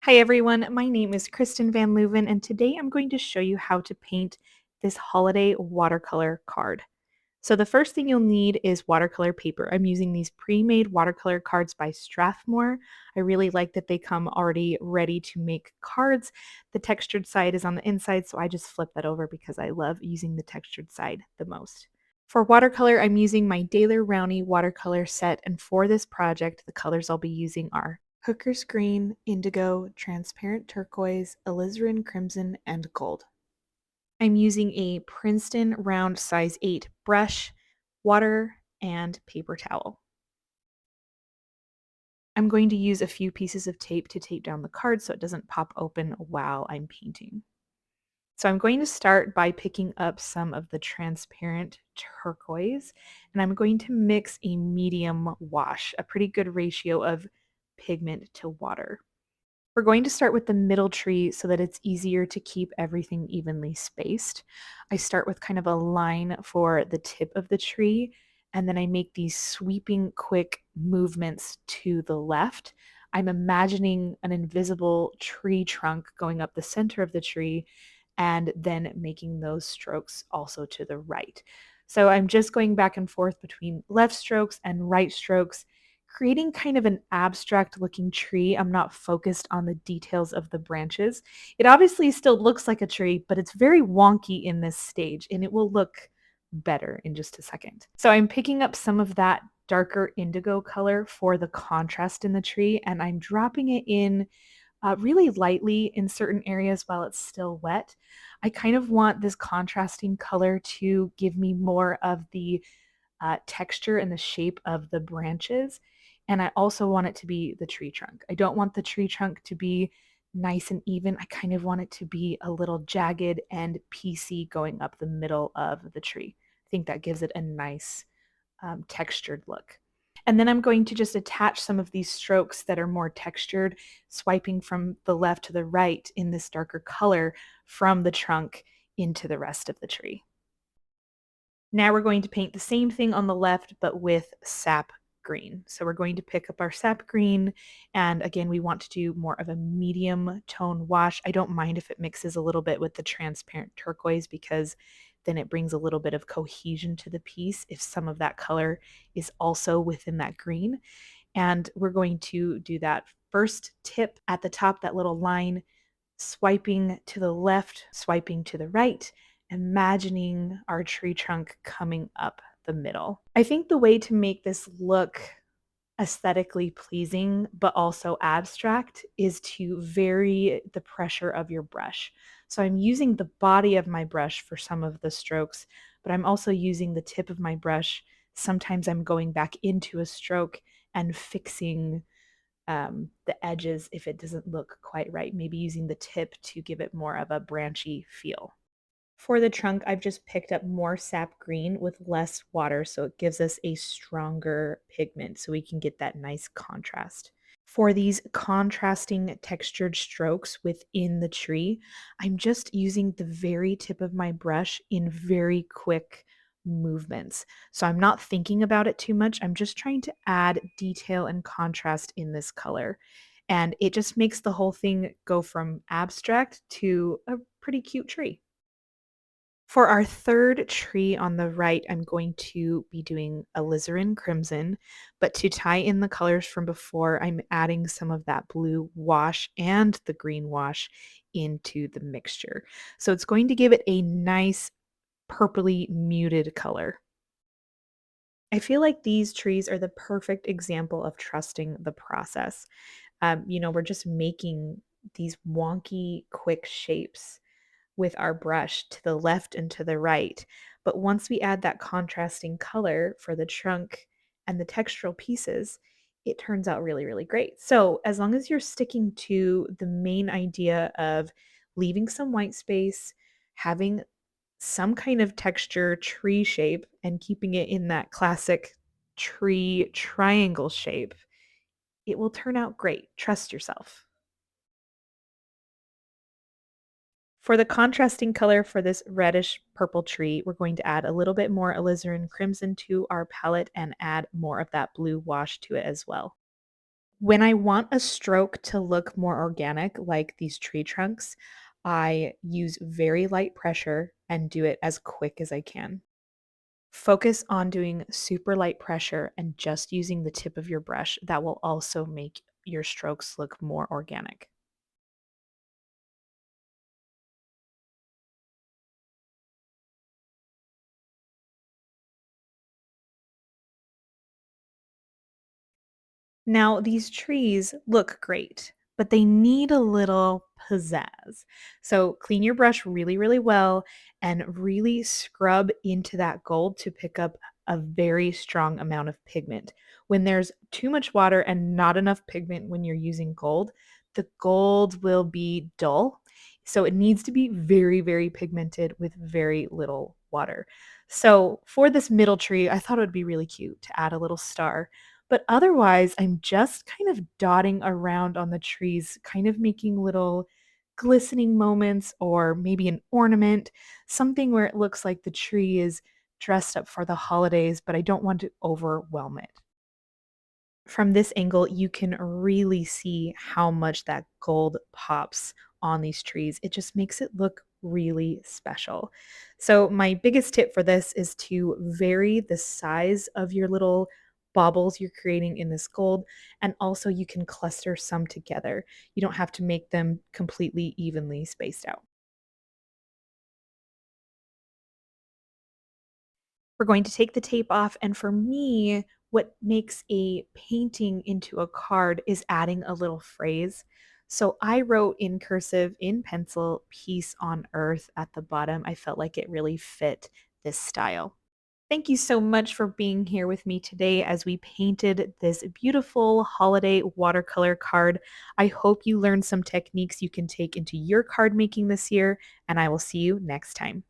Hi everyone, my name is Kristen Van Leuven, and today I'm going to show you how to paint this holiday watercolor card. So the first thing you'll need is watercolor paper. I'm using these pre-made watercolor cards by Strathmore. I really like that they come already ready to make cards. The textured side is on the inside, so I just flip that over because I love using the textured side the most. For watercolor, I'm using my Daler Rowney watercolor set, and for this project, the colors I'll be using are Hooker's Green, Indigo, Transparent Turquoise, Alizarin Crimson, and Gold. I'm using a Princeton round size 8 brush, water, and paper towel. I'm going to use a few pieces of tape to tape down the card so it doesn't pop open while I'm painting. So I'm going to start by picking up some of the transparent turquoise, and I'm going to mix a medium wash, a pretty good ratio of pigment to water. We're going to start with the middle tree so that it's easier to keep everything evenly spaced. I start with kind of a line for the tip of the tree, and then I make these sweeping, quick movements to the left. I'm imagining an invisible tree trunk going up the center of the tree and then making those strokes also to the right. So I'm just going back and forth between left strokes and right strokes, creating kind of an abstract looking tree. I'm not focused on the details of the branches. It obviously still looks like a tree, but it's very wonky in this stage, and it will look better in just a second. So I'm picking up some of that darker indigo color for the contrast in the tree, and I'm dropping it in really lightly in certain areas while it's still wet. I kind of want this contrasting color to give me more of the texture and the shape of the branches. And I also want it to be the tree trunk. I don't want the tree trunk to be nice and even. I kind of want it to be a little jagged and piecey going up the middle of the tree. I think that gives it a nice textured look. And then I'm going to just attach some of these strokes that are more textured, swiping from the left to the right in this darker color from the trunk into the rest of the tree. Now we're going to paint the same thing on the left, but with sap green. So we're going to pick up our sap green, and again, we want to do more of a medium tone wash. I don't mind if it mixes a little bit with the transparent turquoise because then it brings a little bit of cohesion to the piece if some of that color is also within that green. And we're going to do that first tip at the top, that little line, swiping to the left, swiping to the right, imagining our tree trunk coming up the middle. I think the way to make this look aesthetically pleasing but also abstract is to vary the pressure of your brush. So I'm using the body of my brush for some of the strokes, but I'm also using the tip of my brush. Sometimes I'm going back into a stroke and fixing the edges if it doesn't look quite right, maybe using the tip to give it more of a branchy feel. For the trunk, I've just picked up more sap green with less water, so it gives us a stronger pigment so we can get that nice contrast. For these contrasting textured strokes within the tree, I'm just using the very tip of my brush in very quick movements. So I'm not thinking about it too much. I'm just trying to add detail and contrast in this color. And it just makes the whole thing go from abstract to a pretty cute tree. For our third tree on the right, I'm going to be doing alizarin crimson, but to tie in the colors from before, I'm adding some of that blue wash and the green wash into the mixture. So it's going to give it a nice purpley muted color. I feel like these trees are the perfect example of trusting the process. We're just making these wonky, quick shapes with our brush to the left and to the right. But once we add that contrasting color for the trunk and the textural pieces, it turns out really, really great. So as long as you're sticking to the main idea of leaving some white space, having some kind of texture tree shape, and keeping it in that classic tree triangle shape, it will turn out great. Trust yourself. For the contrasting color for this reddish purple tree, we're going to add a little bit more alizarin crimson to our palette and add more of that blue wash to it as well. When I want a stroke to look more organic, like these tree trunks, I use very light pressure and do it as quick as I can. Focus on doing super light pressure and just using the tip of your brush. That will also make your strokes look more organic. Now, these trees look great, but they need a little pizzazz. So, clean your brush really, really well and really scrub into that gold to pick up a very strong amount of pigment. When there's too much water and not enough pigment when you're using gold, the gold will be dull. So, it needs to be very, very pigmented with very little water. So, for this middle tree, I thought it would be really cute to add a little star, but otherwise, I'm just kind of dotting around on the trees, kind of making little glistening moments or maybe an ornament, something where it looks like the tree is dressed up for the holidays, but I don't want to overwhelm it. From this angle, you can really see how much that gold pops on these trees. It just makes it look really special. So, my biggest tip for this is to vary the size of your little baubles you're creating in this gold. And also, you can cluster some together. You don't have to make them completely evenly spaced out. We're going to take the tape off, and for me, what makes a painting into a card is adding a little phrase. So I wrote in cursive in pencil, "Peace on Earth" at the bottom. I felt like it really fit this style. Thank you so much for being here with me today as we painted this beautiful holiday watercolor card. I hope you learned some techniques you can take into your card making this year, and I will see you next time.